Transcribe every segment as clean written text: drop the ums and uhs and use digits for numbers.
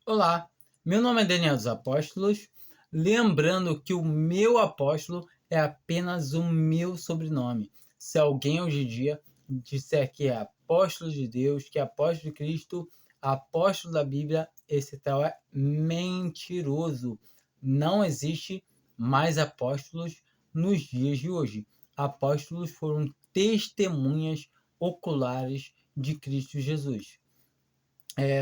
Olá, meu nome é Daniel dos Apóstolos. Lembrando que o meu apóstolo é apenas o meu sobrenome. Se alguém hoje em dia disser que é apóstolo de Deus, que é apóstolo de Cristo, apóstolo da Bíblia, esse tal é mentiroso. Não existe mais apóstolos nos dias de hoje. Apóstolos foram testemunhas oculares de Cristo Jesus.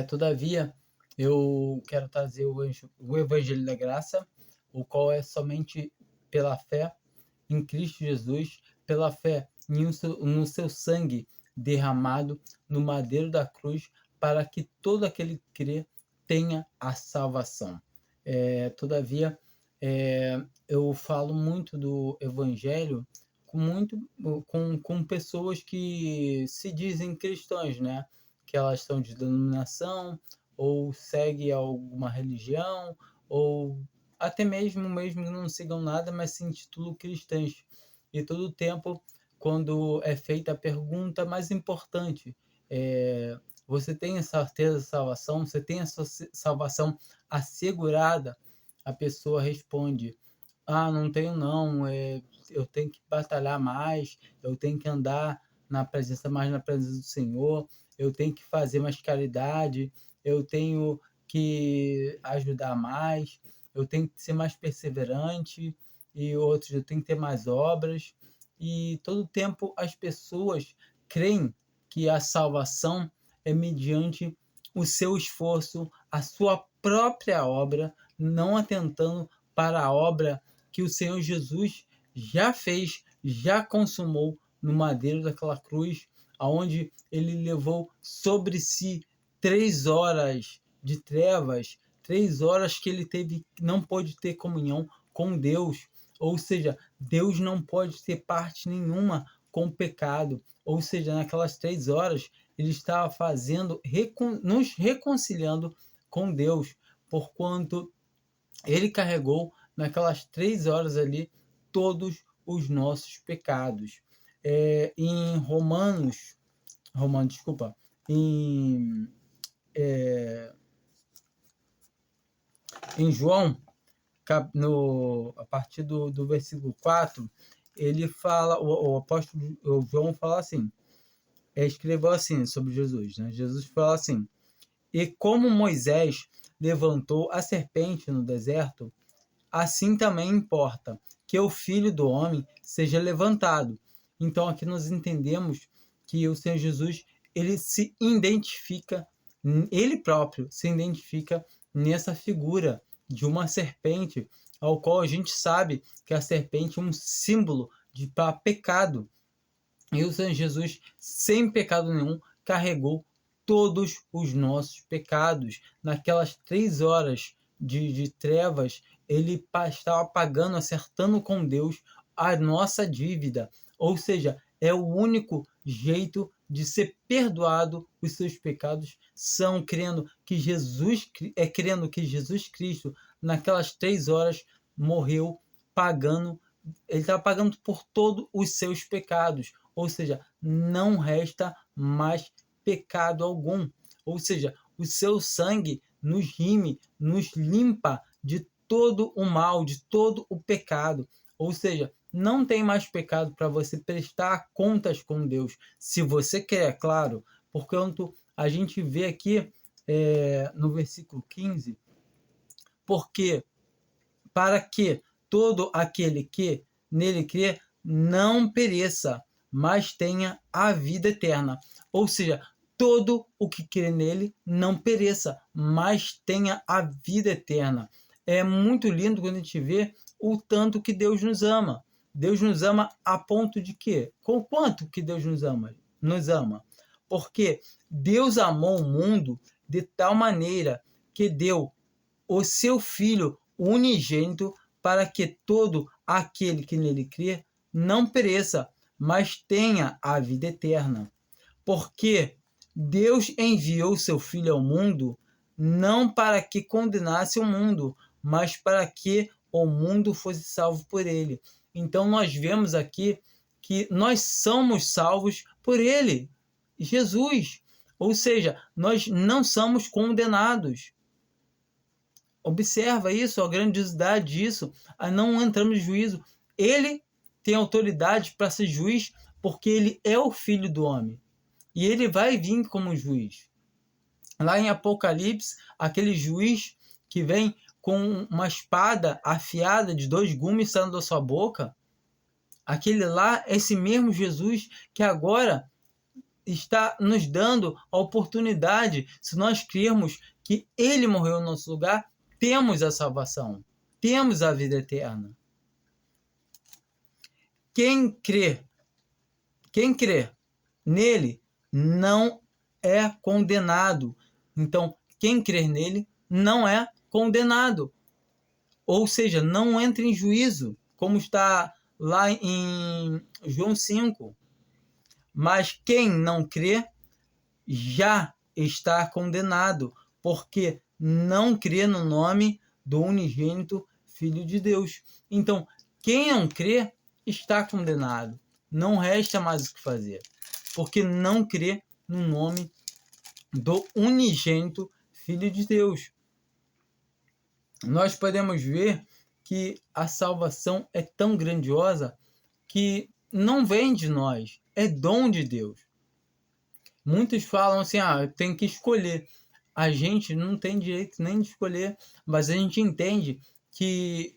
Todavia, eu quero trazer o Evangelho da Graça, o qual é somente pela fé em Cristo Jesus, pela fé no seu sangue derramado no madeiro da cruz, para que todo aquele que crê tenha a salvação. Todavia, eu falo muito do Evangelho com pessoas que se dizem cristãs, né? Que elas são de denominação, ou seguem alguma religião, ou até mesmo que não sigam nada, mas se intitulam cristãs. E todo tempo, quando é feita a pergunta mais importante, você tem a certeza da salvação? Você tem a sua salvação assegurada? A pessoa responde: ah, não tenho não, eu tenho que batalhar mais, eu tenho que andar mais na presença do Senhor, eu tenho que fazer mais caridade, eu tenho que ajudar mais, eu tenho que ser mais perseverante, e outros, eu tenho que ter mais obras. E todo tempo as pessoas creem que a salvação é mediante o seu esforço, a sua própria obra, não atentando para a obra que o Senhor Jesus já fez, já consumou no madeiro daquela cruz, aonde ele levou sobre si 3 horas de trevas, 3 horas que ele não pôde ter comunhão com Deus, ou seja, Deus não pode ter parte nenhuma com o pecado, ou seja, naquelas 3 horas ele estava nos reconciliando com Deus, porquanto ele carregou naquelas 3 horas ali todos os nossos pecados. Em desculpa, é, em João, a partir do versículo 4, ele fala, o apóstolo João fala assim, escreveu assim sobre Jesus, né? Jesus fala assim: e como Moisés levantou a serpente no deserto, assim também importa que o Filho do Homem seja levantado. Então aqui nós entendemos que o Senhor Jesus, ele se identifica, ele próprio se identifica nessa figura de uma serpente, ao qual a gente sabe que a serpente é um símbolo de pecado. E o Senhor Jesus, sem pecado nenhum, carregou todos os nossos pecados. Naquelas 3 horas de trevas, ele estava pagando, acertando com Deus a nossa dívida. Ou seja, é o único jeito de ser perdoado os seus pecados, são crendo que Jesus Cristo, naquelas 3 horas, morreu pagando. Ele estava pagando por todos os seus pecados, ou seja, não resta mais pecado algum. Ou seja, o seu sangue nos rime, nos limpa de todo o mal, de todo o pecado. Ou seja, não tem mais pecado para você prestar contas com Deus. Se você quer, é claro, porquanto a gente vê aqui no versículo 15, porque para que todo aquele que nele crê não pereça, mas tenha a vida eterna. Ou seja, todo o que crê nele não pereça, mas tenha a vida eterna. É muito lindo quando a gente vê o tanto que Deus nos ama. Deus nos ama a ponto de quê? Com quanto que Deus nos ama? Nos ama. Porque Deus amou o mundo de tal maneira que deu o seu Filho unigênito, para que todo aquele que nele crê não pereça, mas tenha a vida eterna. Porque Deus enviou seu Filho ao mundo não para que condenasse o mundo, mas para que o mundo fosse salvo por ele. Então nós vemos aqui que nós somos salvos por ele, Jesus. Ou seja, nós não somos condenados. Observa isso, a grandiosidade disso, a não entramos em juízo. Ele tem autoridade para ser juiz porque ele é o Filho do homem. E ele vai vir como juiz. Lá em Apocalipse, aquele juiz que vem com uma espada afiada de 2 gumes saindo da sua boca, aquele lá é esse mesmo Jesus que agora está nos dando a oportunidade, se nós crermos que ele morreu no nosso lugar, temos a salvação, temos a vida eterna. Quem crê nele não é condenado. Então, quem crer nele não é condenado. Ou seja, não entra em juízo, como está lá em João 5. Mas quem não crê já está condenado, porque não crê no nome do unigênito Filho de Deus. Então, quem não crê está condenado. Não resta mais o que fazer, porque não crê no nome do unigênito Filho de Deus. Nós podemos ver que a salvação é tão grandiosa que não vem de nós, é dom de Deus. Muitos falam assim, tem que escolher. A gente não tem direito nem de escolher, mas a gente entende que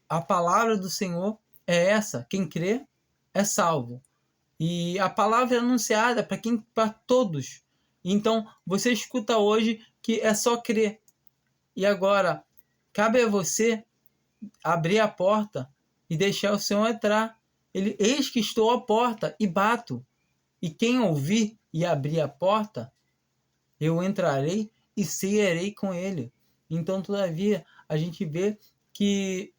a palavra do Senhor é essa, quem crê é salvo. E a palavra é anunciada para todos. Então, você escuta hoje que é só crer. E agora, cabe a você abrir a porta e deixar o Senhor entrar. Eis que estou à porta e bato. E quem ouvir e abrir a porta, eu entrarei e cearei com ele. Então, todavia, a gente vê que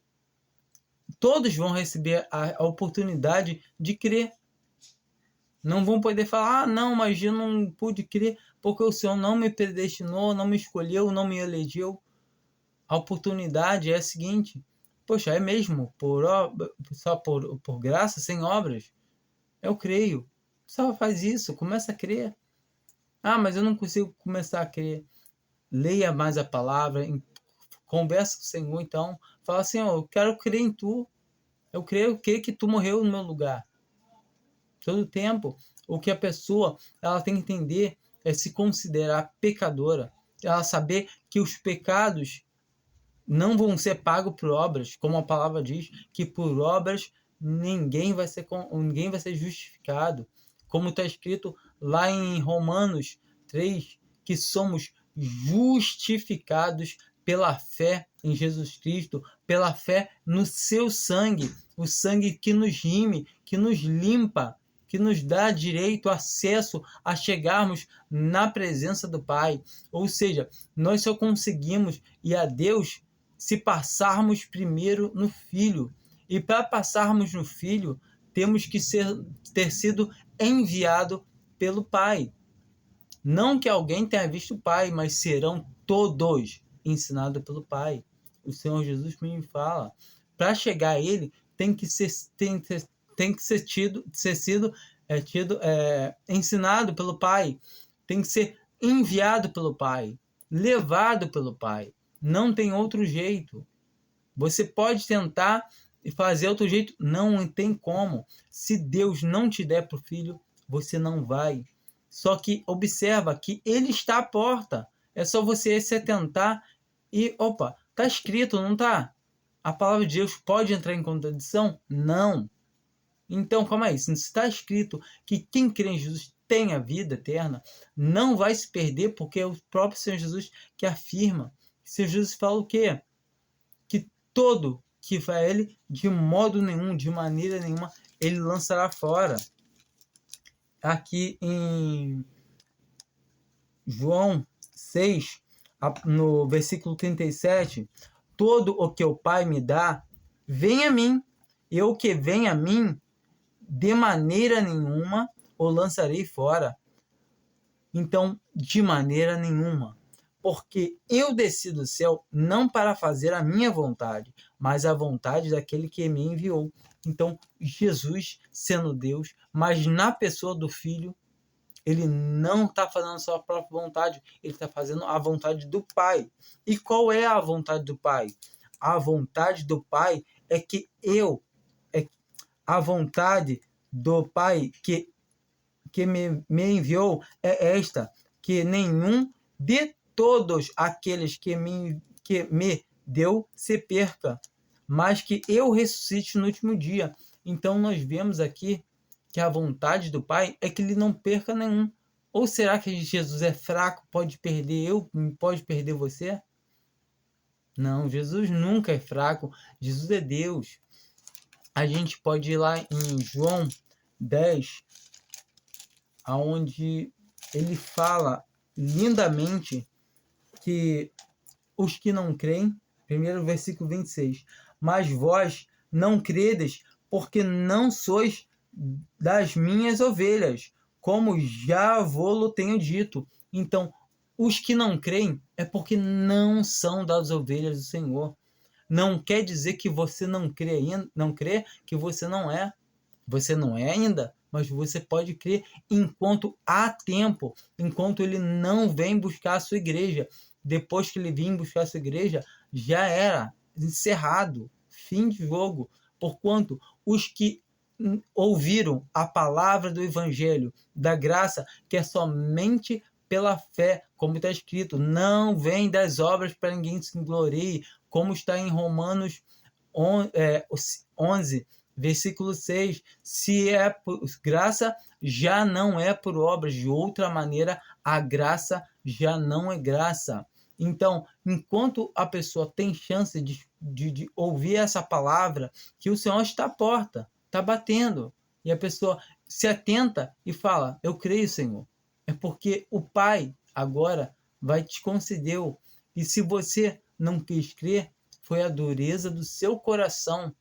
todos vão receber a oportunidade de crer. Não vão poder falar, não, mas eu não pude crer porque o Senhor não me predestinou, não me escolheu, não me elegeu. A oportunidade é a seguinte, poxa, é mesmo, só por graça, sem obras? Eu creio. Só faz isso, começa a crer. Mas eu não consigo começar a crer. Leia mais a palavra, conversa com o Senhor, então. Fala assim, eu quero crer em tu. Eu creio que tu morreu no meu lugar. Todo tempo, o que a pessoa ela tem que entender é se considerar pecadora. Ela saber que os pecados não vão ser pagos por obras, como a palavra diz, que por obras ninguém vai ser justificado. Como está escrito lá em Romanos 3, que somos justificados pela fé em Jesus Cristo, pela fé no seu sangue, o sangue que nos rime, que nos limpa, que nos dá direito, acesso a chegarmos na presença do Pai. Ou seja, nós só conseguimos ir a Deus se passarmos primeiro no Filho. E para passarmos no Filho, temos que ter sido enviado pelo Pai. Não que alguém tenha visto o Pai, mas serão todos ensinados pelo Pai. O Senhor Jesus me fala. Para chegar a Ele, tem que ser sido ensinado pelo Pai. Tem que ser enviado pelo Pai. Levado pelo Pai. Não tem outro jeito. Você pode tentar e fazer outro jeito, não tem como. Se Deus não te der para o Filho, você não vai. Só que observa que Ele está à porta. É só você se atentar e, está escrito, não está? A palavra de Deus pode entrar em contradição? Não. Então, calma aí. Se está escrito que quem crê em Jesus tem a vida eterna, não vai se perder, porque é o próprio Senhor Jesus que afirma. O Senhor Jesus fala o quê? Que todo que vai a Ele, de modo nenhum, de maneira nenhuma, Ele lançará fora. Aqui em João 6, no versículo 37, todo o que o Pai me dá, vem a mim, e o que vem a mim, de maneira nenhuma o lançarei fora. Então, de maneira nenhuma. Porque eu desci do céu não para fazer a minha vontade, mas a vontade daquele que me enviou. Então, Jesus, sendo Deus, mas na pessoa do Filho, ele não está fazendo a sua própria vontade, ele está fazendo a vontade do Pai. E qual é a vontade do Pai? A vontade do Pai é que a vontade do Pai que me enviou é esta, que nenhum de todos aqueles que me deu se perca, mas que eu ressuscite no último dia. Então nós vemos aqui que a vontade do Pai é que ele não perca nenhum. Ou será que Jesus é fraco, pode perder eu, pode perder você? Não, Jesus nunca é fraco, Jesus é Deus. A gente pode ir lá em João 10, onde ele fala lindamente que os que não creem, primeiro versículo 26, mas vós não credes, porque não sois das minhas ovelhas, como já vou-lo tenho dito. Então, os que não creem é porque não são das ovelhas do Senhor. Não quer dizer que você não crê ainda, não crê que você não é. Você não é ainda, mas você pode crer enquanto há tempo, enquanto ele não vem buscar a sua igreja. Depois que ele vir buscar a sua igreja, já era encerrado, fim de jogo. Porquanto os que ouviram a palavra do evangelho, da graça, que é somente pela fé, como está escrito, não vem das obras para ninguém se glorie, como está em Romanos 11, versículo 6, se é por graça, já não é por obras, de outra maneira, a graça já não é graça. Então, enquanto a pessoa tem chance de ouvir essa palavra, que o Senhor está à porta, está batendo, e a pessoa se atenta e fala, eu creio, Senhor, é porque o Pai agora vai te conceder, e se você não quis crer, foi a dureza do seu coração,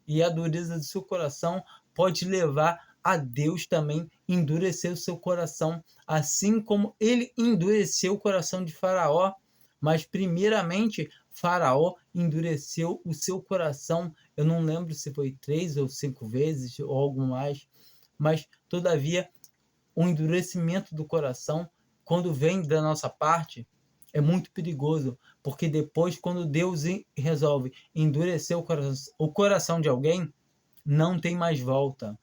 e a dureza do seu coração pode levar a Deus também endurecer o seu coração, assim como ele endureceu o coração de Faraó. Mas primeiramente Faraó endureceu o seu coração, eu não lembro se foi 3 ou 5 vezes ou algo mais, mas todavia o endurecimento do coração, quando vem da nossa parte, é muito perigoso, porque depois, quando Deus resolve endurecer o coração de alguém, não tem mais volta.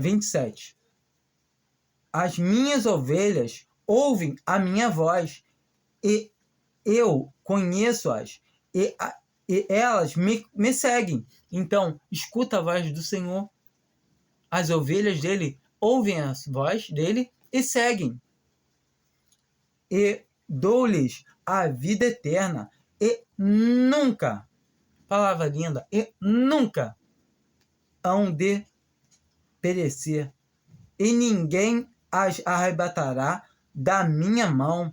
27. As minhas ovelhas ouvem a minha voz, e eu conheço-as, e elas me seguem. Então, escuta a voz do Senhor. As ovelhas dele ouvem a voz dele e seguem. E dou-lhes a vida eterna, e nunca, palavra linda, e nunca hão de perecer, e ninguém as arrebatará da minha mão.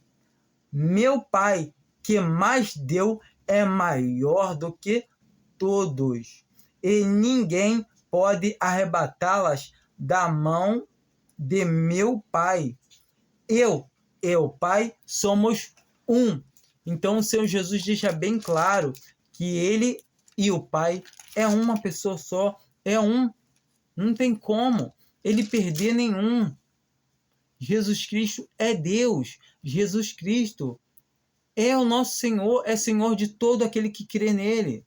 Meu Pai, que mais deu, é maior do que todos, e ninguém pode arrebatá-las da mão de meu Pai. Eu e o Pai somos um. Então o Senhor Jesus deixa bem claro que ele e o Pai é uma pessoa só, é um. Não tem como ele perder nenhum. Jesus Cristo é Deus. Jesus Cristo é o nosso Senhor, é Senhor de todo aquele que crê nele.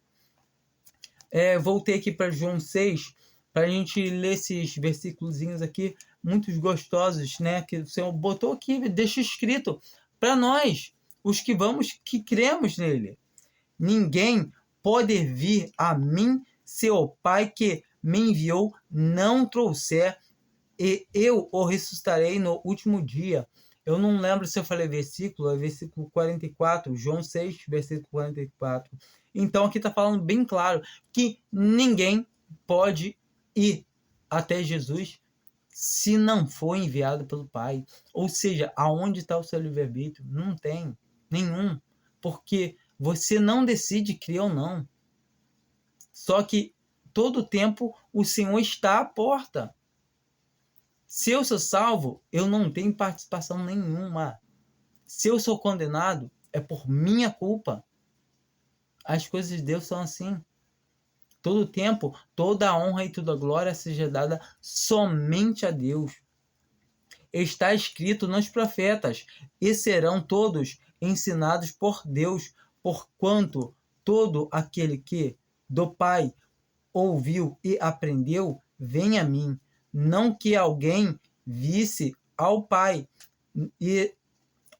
Voltei aqui para João 6, para a gente ler esses versículos aqui, muito gostosos, né? Que o Senhor botou aqui, deixa escrito para nós, os que cremos nele. Ninguém pode vir a mim se o Pai que me enviou não trouxer, e eu o ressuscitarei no último dia. Eu não lembro se eu falei versículo, é versículo 44, João 6, versículo 44. Então aqui está falando bem claro que ninguém pode ir até Jesus se não for enviado pelo Pai. Ou seja, aonde está o seu livre-arbítrio? Não tem nenhum, porque você não decide crer ou não. Só que todo tempo o Senhor está à porta. Se eu sou salvo, eu não tenho participação nenhuma. Se eu sou condenado, é por minha culpa. As coisas de Deus são assim. Todo tempo, toda a honra e toda a glória seja dada somente a Deus. está escrito nos profetas, e serão todos ensinados por Deus, porquanto todo aquele que do Pai ouviu e aprendeu, vem a mim. Não que alguém visse ao Pai, e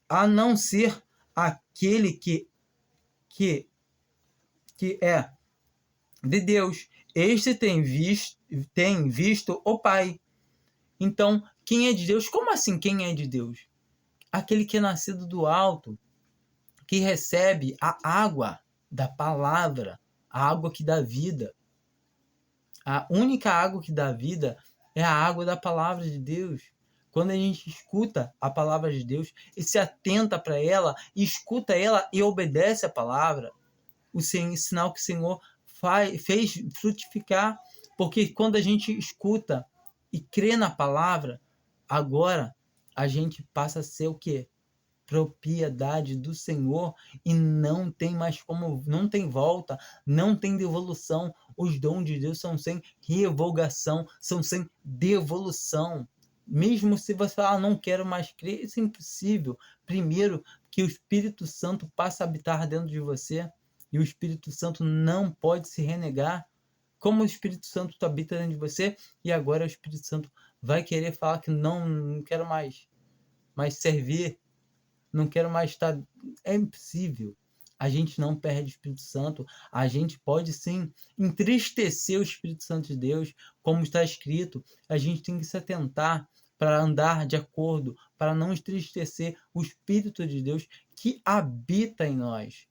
a não ser aquele que, que é de Deus. Este tem visto o Pai. Então, quem é de Deus? Como assim quem é de Deus? Aquele que é nascido do alto, que recebe a água da palavra, a água que dá vida. A única água que dá vida é a água da palavra de Deus. Quando a gente escuta a palavra de Deus e se atenta para ela, escuta ela e obedece a palavra, o sinal que o Senhor fez frutificar. Porque quando a gente escuta e crê na palavra, agora a gente passa a ser o quê? Propriedade do Senhor, e não tem mais como, não tem volta, não tem devolução. Os dons de Deus são sem revogação, são sem devolução. Mesmo se você falar, não quero mais crer, isso é impossível. Primeiro, que o Espírito Santo passa a habitar dentro de você, e o Espírito Santo não pode se renegar. Como o Espírito Santo habita dentro de você, e agora o Espírito Santo vai querer falar que não quero mais servir, não quero mais estar. É impossível. A gente não perde o Espírito Santo. A gente pode sim entristecer o Espírito Santo de Deus, como está escrito. A gente tem que se atentar para andar de acordo, para não entristecer o Espírito de Deus que habita em nós.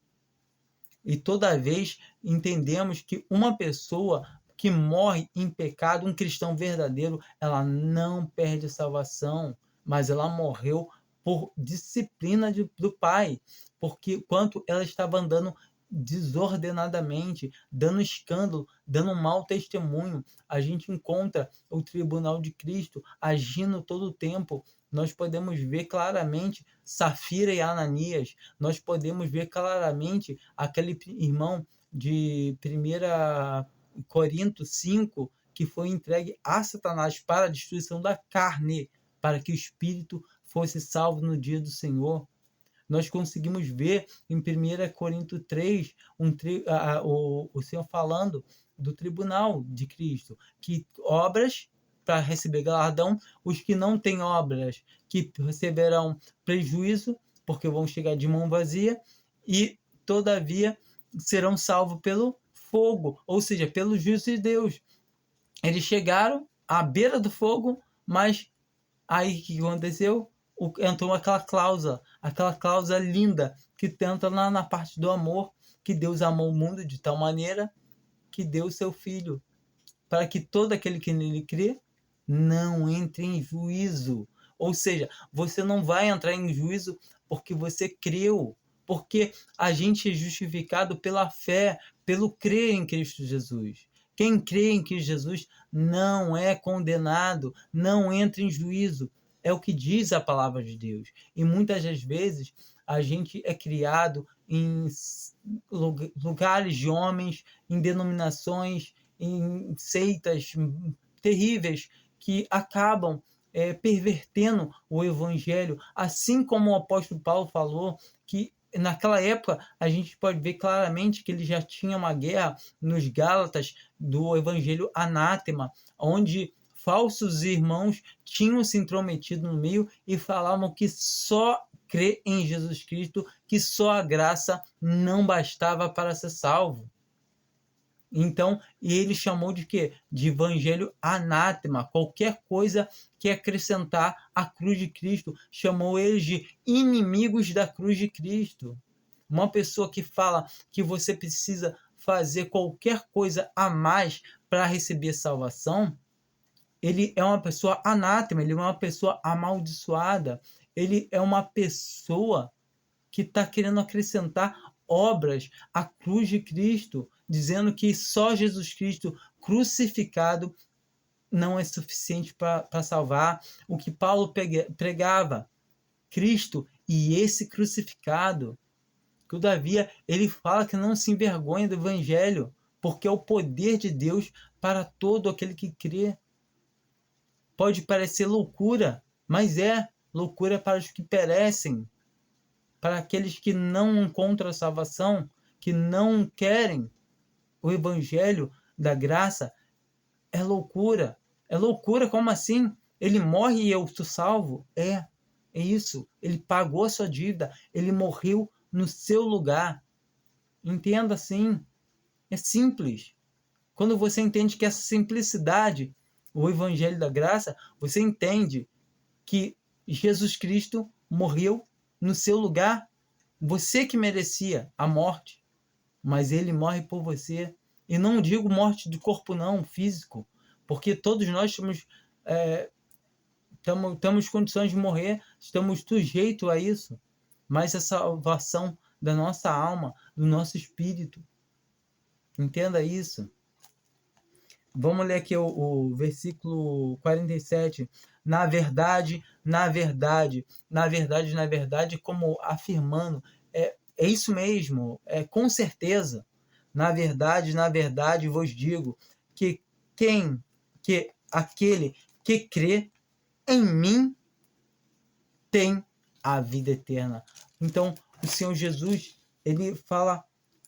E toda vez entendemos que uma pessoa que morre em pecado, um cristão verdadeiro, ela não perde a salvação, mas ela morreu por disciplina do Pai, porque quanto ela estava andando desordenadamente, dando escândalo, dando um mau testemunho. A gente encontra o tribunal de Cristo agindo todo o tempo. Nós podemos ver claramente Safira e Ananias, nós podemos ver claramente aquele irmão de 1 Coríntios 5, que foi entregue a Satanás para a destruição da carne, para que o espírito fosse salvo no dia do Senhor. Nós conseguimos ver em 1 Coríntios 3 o Senhor falando do tribunal de Cristo, que obras para receber galardão, os que não têm obras, que receberão prejuízo, porque vão chegar de mão vazia, e todavia serão salvos pelo fogo, ou seja, pelo juízo de Deus. Eles chegaram à beira do fogo, mas aí o que aconteceu? Entrou aquela cláusula linda que tenta lá na parte do amor, que Deus amou o mundo de tal maneira que deu o seu Filho, para que todo aquele que nele crê não entre em juízo. Ou seja, você não vai entrar em juízo porque você creu, porque a gente é justificado pela fé, pelo crer em Cristo Jesus. Quem crê em Cristo Jesus não é condenado, não entra em juízo. É o que diz a palavra de Deus. E muitas das vezes a gente é criado em lugares de homens, em denominações, em seitas terríveis que acabam pervertendo o evangelho, assim como o apóstolo Paulo falou que naquela época a gente pode ver claramente que ele já tinha uma guerra nos Gálatas do evangelho anátema, onde falsos irmãos tinham se intrometido no meio e falavam que só crer em Jesus Cristo, que só a graça não bastava para ser salvo. Então, ele chamou de quê? De evangelho anátema. Qualquer coisa que acrescentar à cruz de Cristo, chamou eles de inimigos da cruz de Cristo. Uma pessoa que fala que você precisa fazer qualquer coisa a mais para receber salvação, ele é uma pessoa anátema, ele é uma pessoa amaldiçoada, ele é uma pessoa que está querendo acrescentar obras à cruz de Cristo, dizendo que só Jesus Cristo crucificado não é suficiente para salvar. O que Paulo pregava, Cristo e esse crucificado. Todavia, ele fala que não se envergonha do evangelho, porque é o poder de Deus para todo aquele que crê. Pode parecer loucura, mas é loucura para os que perecem, para aqueles que não encontram a salvação, que não querem o evangelho da graça. É loucura. É loucura, como assim? Ele morre e eu sou salvo? É isso. Ele pagou a sua dívida, ele morreu no seu lugar. Entenda assim. É simples. Quando você entende que essa simplicidade, o evangelho da graça, você entende que Jesus Cristo morreu no seu lugar. Você que merecia a morte, mas ele morre por você. E não digo morte de corpo não, físico, porque todos nós temos condições de morrer, estamos sujeitos a isso, mas a salvação da nossa alma, do nosso espírito. Entenda isso. Vamos ler aqui o versículo 47. Na verdade, como afirmando, é isso mesmo, com certeza. Na verdade vos digo que aquele que crê em mim tem a vida eterna. Então, o Senhor Jesus, ele fala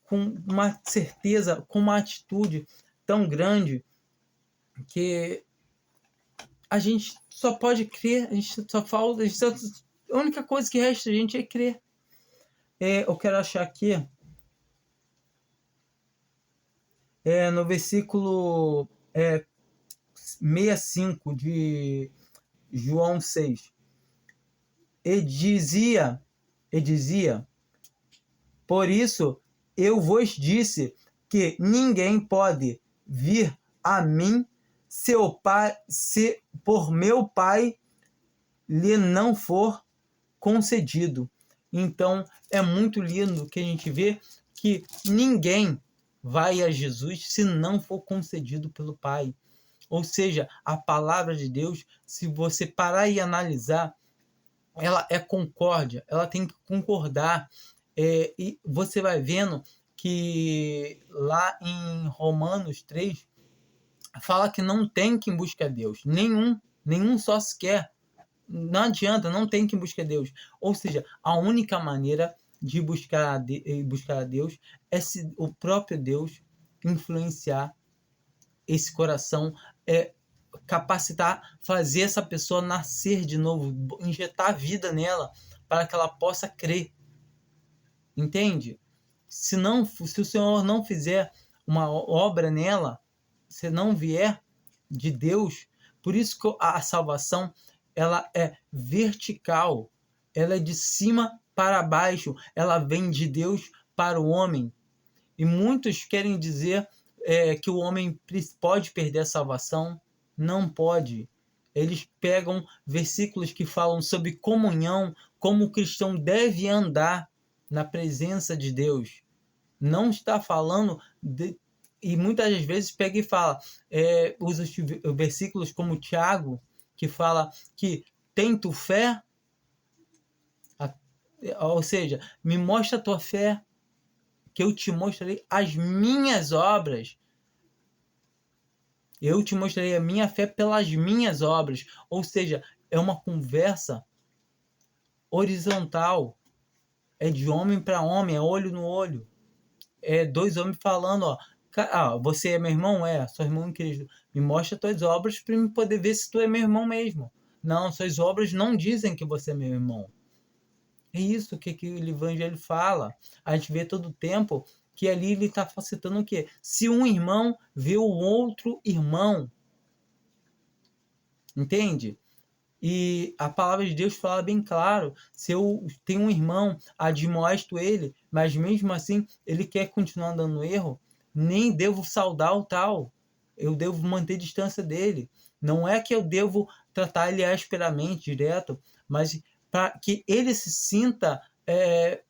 com uma certeza, com uma atitude tão grande, que a gente só pode crer, a gente só falta, a única coisa que resta a gente é crer. Eu quero achar aqui, no versículo 65 de João 6. E dizia, por isso eu vos disse que ninguém pode vir a mim se por meu Pai lhe não for concedido. Então, é muito lindo que a gente vê que ninguém vai a Jesus se não for concedido pelo Pai. Ou seja, a palavra de Deus, se você parar e analisar, ela é concórdia, ela tem que concordar. E você vai vendo que lá em Romanos 3, fala que não tem que ir em busca de Deus. Nenhum só sequer. Não adianta, não tem que ir em busca de Deus. Ou seja, a única maneira de buscar a Deus é se o próprio Deus influenciar esse coração, capacitar, fazer essa pessoa nascer de novo, injetar vida nela, para que ela possa crer. Entende? Se o Senhor não fizer uma obra nela, se não vier de Deus, por isso que a salvação, ela é vertical, ela é de cima para baixo, ela vem de Deus para o homem. E muitos querem dizer que o homem pode perder a salvação. Não pode. Eles pegam versículos que falam sobre comunhão, como o cristão deve andar na presença de Deus. Não está falando e muitas vezes pega e fala, usa versículos como Tiago, que fala que tem tu fé, ou seja, me mostra a tua fé, que eu te mostrarei as minhas obras. Eu te mostrarei a minha fé pelas minhas obras. Ou seja, é uma conversa horizontal. É de homem para homem, é olho no olho. É dois homens falando, você é meu irmão? Sou irmão em Cristo. Me mostra as tuas obras para eu poder ver se tu é meu irmão mesmo. Não, suas obras não dizem que você é meu irmão. É isso que o Evangelho fala. A gente vê todo o tempo que ali ele está citando o quê? Se um irmão vê o outro irmão. Entende? E a palavra de Deus fala bem claro, se eu tenho um irmão, admoesto ele, mas mesmo assim ele quer continuar andando no erro, nem devo saudar o tal, eu devo manter distância dele. Não é que eu devo tratar ele asperamente, direto, mas para que ele se sinta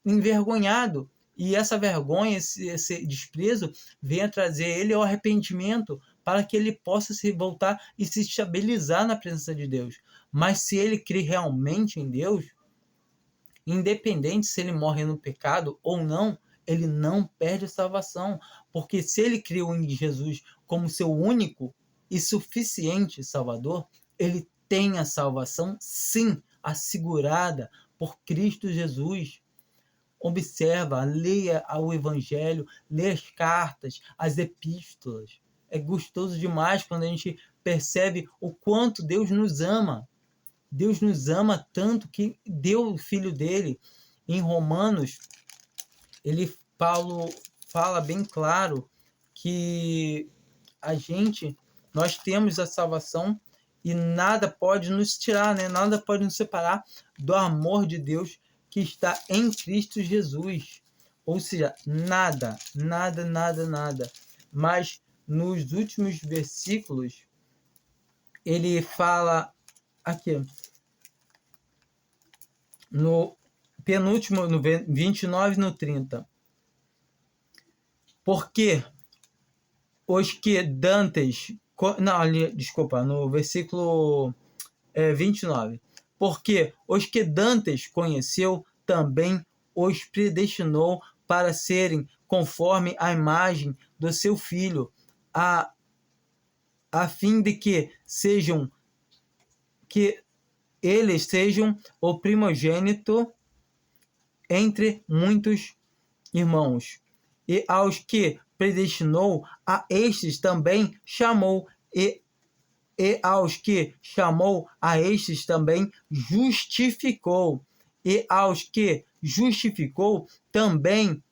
envergonhado, e essa vergonha, esse desprezo, venha trazer ele ao arrependimento, para que ele possa se voltar e se estabilizar na presença de Deus. Mas se ele crê realmente em Deus, independente se ele morre no pecado ou não, ele não perde a salvação. Porque se ele creu em Jesus como seu único e suficiente Salvador, ele tem a salvação, sim, assegurada por Cristo Jesus. Observa, leia o Evangelho, leia as cartas, as epístolas. É gostoso demais quando a gente percebe o quanto Deus nos ama. Deus nos ama tanto que deu o Filho dele. Em Romanos, Paulo fala bem claro que nós temos a salvação e nada pode nos tirar, né? Nada pode nos separar do amor de Deus que está em Cristo Jesus. Ou seja, nada. Mas nos últimos versículos, ele fala aqui, no penúltimo, no 29 e no 30. Porque os que dantes... no versículo 29. Porque os que dantes conheceu, também os predestinou para serem conforme a imagem do seu Filho, a fim de que eles sejam o primogênito entre muitos irmãos. E aos que predestinou, a estes também chamou, e aos que chamou, a estes também justificou, e aos que justificou, também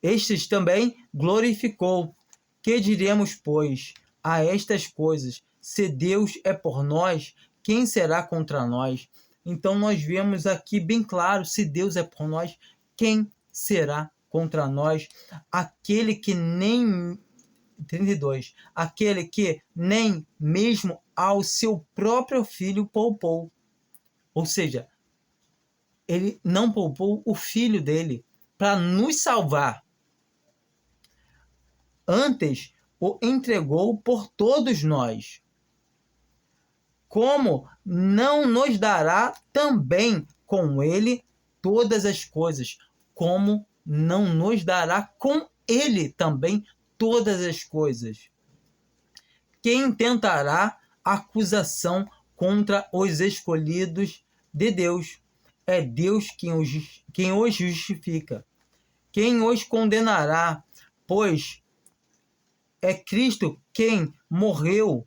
estes também glorificou. Que diremos, pois, a estas coisas? Se Deus é por nós, quem será contra nós? Então nós vemos aqui bem claro, se Deus é por nós, quem será contra nós? Aquele que nem 32, aquele que nem mesmo ao seu próprio Filho poupou. Ou seja, ele não poupou o Filho dele para nos salvar. Antes o entregou por todos nós. Como não nos dará também com ele todas as coisas? Como não nos dará com ele também todas as coisas? Quem tentará acusação contra os escolhidos de Deus? É Deus quem os justifica. Quem os condenará? Pois é Cristo quem morreu,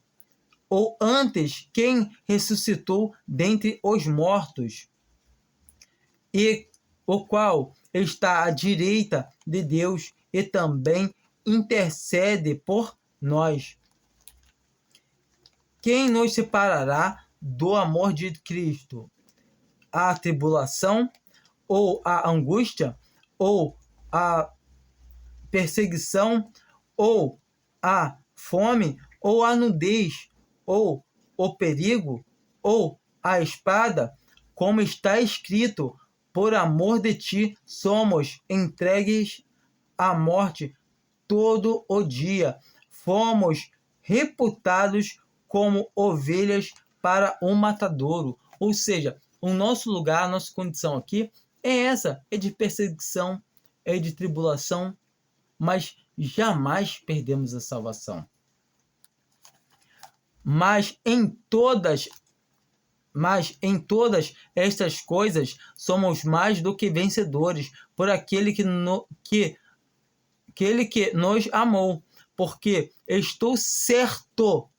ou antes, quem ressuscitou dentre os mortos, e o qual está à direita de Deus e também intercede por nós. Quem nos separará do amor de Cristo? A tribulação, ou a angústia, ou a perseguição, ou a fome, ou a nudez, ou o perigo, ou a espada? Como está escrito: por amor de ti somos entregues à morte todo o dia. Fomos reputados como ovelhas para o matadouro. Ou seja, o nosso lugar, a nossa condição aqui é essa, é de perseguição, é de tribulação, mas jamais perdemos a salvação. Mas em todas estas coisas somos mais do que vencedores por aquele que nos amou. Porque estou certo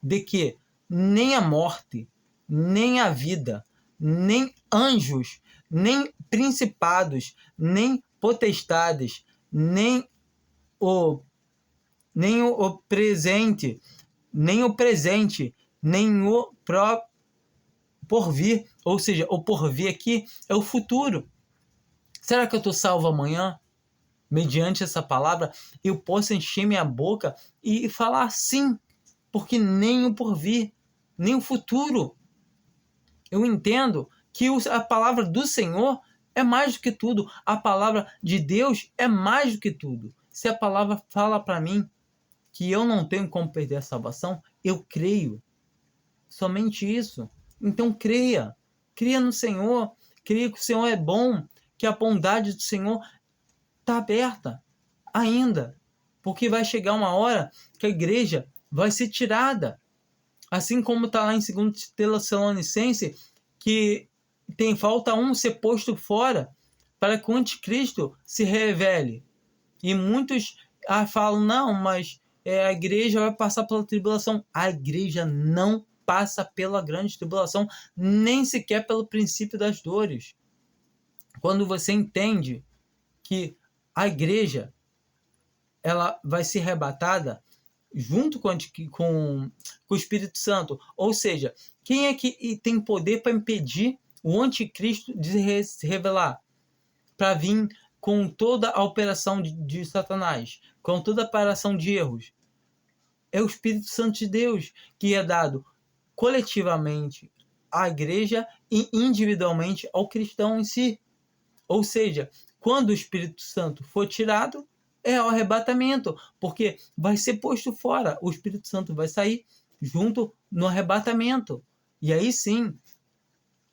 de que nem a morte, nem a vida, nem anjos, nem principados, nem potestades, nem o presente, nem o porvir. Ou seja, o porvir aqui é o futuro. Será que eu estou salvo amanhã? Mediante essa palavra, eu posso encher minha boca e falar sim, porque nem o porvir, nem o futuro. Eu entendo que a palavra do Senhor é mais do que tudo. A palavra de Deus é mais do que tudo. Se a palavra fala para mim que eu não tenho como perder a salvação, eu creio. Somente isso. Então creia. Creia no Senhor. Creia que o Senhor é bom, que a bondade do Senhor está aberta ainda. Porque vai chegar uma hora que a igreja vai ser tirada. Assim como está lá em 2 Tessalonicenses, que falta um ser posto fora para que o anticristo se revele. E muitos falam, não, mas a igreja vai passar pela tribulação. A igreja não passa pela grande tribulação, nem sequer pelo princípio das dores. Quando você entende que a igreja ela vai ser arrebatada junto com o Espírito Santo, ou seja, quem é que tem poder para impedir o anticristo de se revelar? Para vir com toda a operação de Satanás, com toda a operação de erros. É o Espírito Santo de Deus que é dado coletivamente à igreja e individualmente ao cristão em si. Ou seja, quando o Espírito Santo for tirado, é o arrebatamento, porque vai ser posto fora. O Espírito Santo vai sair junto no arrebatamento. E aí sim,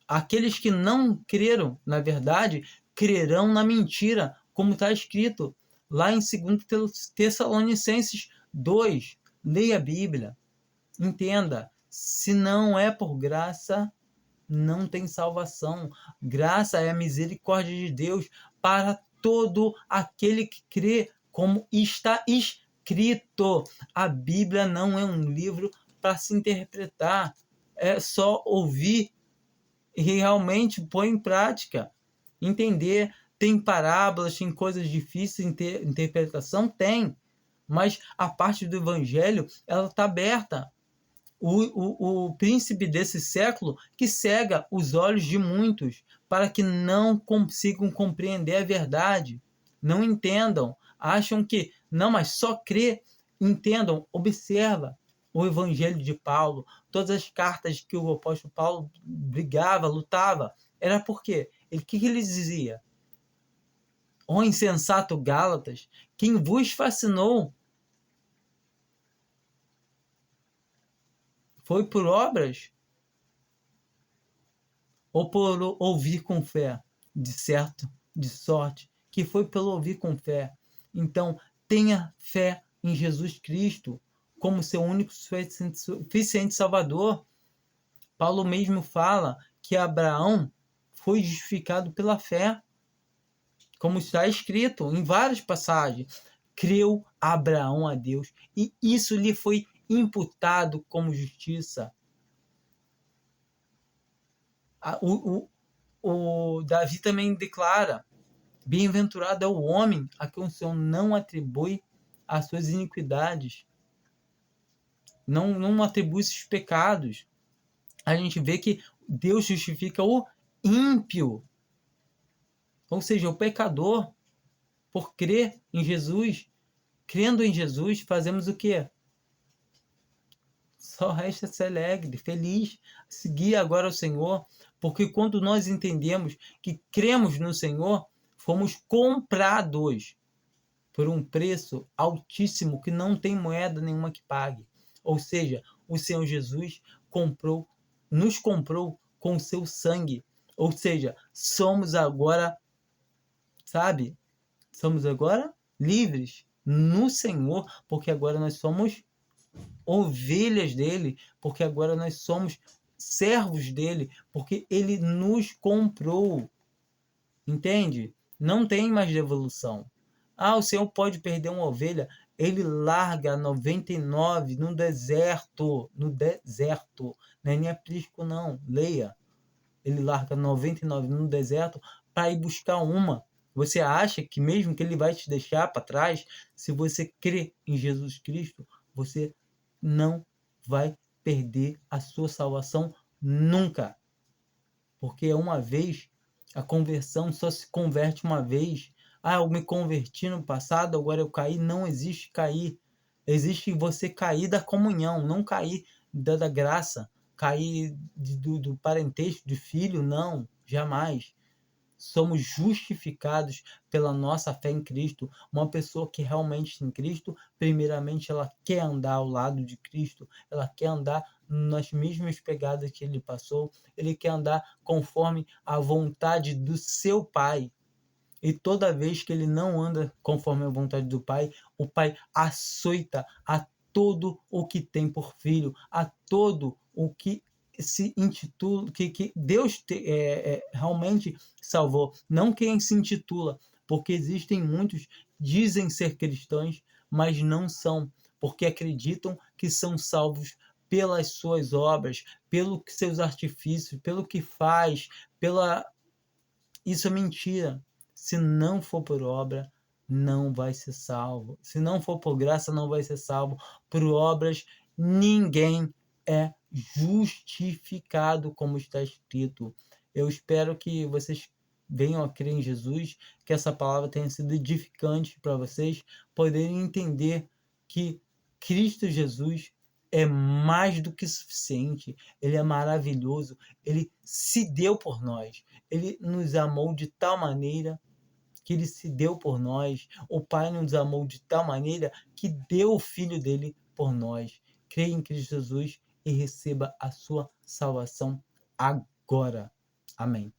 aqueles que não creram na verdade, crerão na mentira, como está escrito lá em 2 Tessalonicenses 2. Leia a Bíblia, entenda, se não é por graça, não tem salvação. Graça é a misericórdia de Deus para todo aquele que crê, como está escrito. A Bíblia não é um livro para se interpretar, é só ouvir e realmente pôr em prática, entender. Tem parábolas, tem coisas difíceis de interpretação? Tem, mas a parte do evangelho ela está aberta. O príncipe desse século que cega os olhos de muitos para que não consigam compreender a verdade, não entendam, acham que não, mas só crê. Entendam, observa o evangelho de Paulo, todas as cartas que o apóstolo Paulo brigava, lutava, era porque o que ele dizia? Ó insensato Gálatas, quem vos fascinou foi por obras ou por ouvir com fé? De certo, de sorte, que foi pelo ouvir com fé. Então, tenha fé em Jesus Cristo como seu único suficiente Salvador. Paulo mesmo fala que Abraão foi justificado pela fé, como está escrito em várias passagens. Creu Abraão a Deus e isso lhe foi imputado como justiça. O Davi também declara: bem-aventurado é o homem a quem o Senhor não atribui as suas iniquidades, não atribui esses pecados. A gente vê que Deus justifica o ímpio, ou seja, o pecador, por crer em Jesus. Crendo em Jesus, fazemos o quê? Só resta ser alegre, feliz, seguir agora o Senhor, porque quando nós entendemos que cremos no Senhor, fomos comprados por um preço altíssimo que não tem moeda nenhuma que pague. Ou seja, o Senhor Jesus nos comprou com o seu sangue. Ou seja, somos agora, somos agora livres no Senhor, porque agora nós somos ovelhas dele, porque agora nós somos servos dele, porque ele nos comprou. Entende? Não tem mais devolução. O Senhor pode perder uma ovelha, ele larga 99 no deserto, não é nem aprisco não, leia. Ele larga 99 no deserto para ir buscar uma. Você acha que mesmo que ele vai te deixar para trás, se você crê em Jesus Cristo, você não vai perder a sua salvação nunca. Porque é uma vez, a conversão só se converte uma vez. Eu me converti no passado, agora eu caí. Não existe cair. Existe você cair da comunhão, não cair da graça, cair do parentesco, de filho, não, jamais. Somos justificados pela nossa fé em Cristo. Uma pessoa que realmente tem Cristo, primeiramente ela quer andar ao lado de Cristo, ela quer andar nas mesmas pegadas que ele passou, ele quer andar conforme a vontade do seu Pai. E toda vez que ele não anda conforme a vontade do Pai, o Pai açoita a todo o que tem por filho, a todo o que se intitula, que Deus realmente salvou, não quem se intitula, porque existem muitos que dizem ser cristãos, mas não são, porque acreditam que são salvos pelas suas obras, pelos seus artifícios, pelo que faz, isso é mentira. Se não for por obra, não vai ser salvo. Se não for por graça, não vai ser salvo. Por obras, ninguém é justificado, como está escrito. Eu espero que vocês venham a crer em Jesus, que essa palavra tenha sido edificante para vocês poderem entender que Cristo Jesus é mais do que suficiente. Ele é maravilhoso. Ele se deu por nós. Ele nos amou de tal maneira que ele se deu por nós. O Pai nos amou de tal maneira que deu o Filho dele por nós. Creia em Cristo Jesus e receba a sua salvação agora. Amém.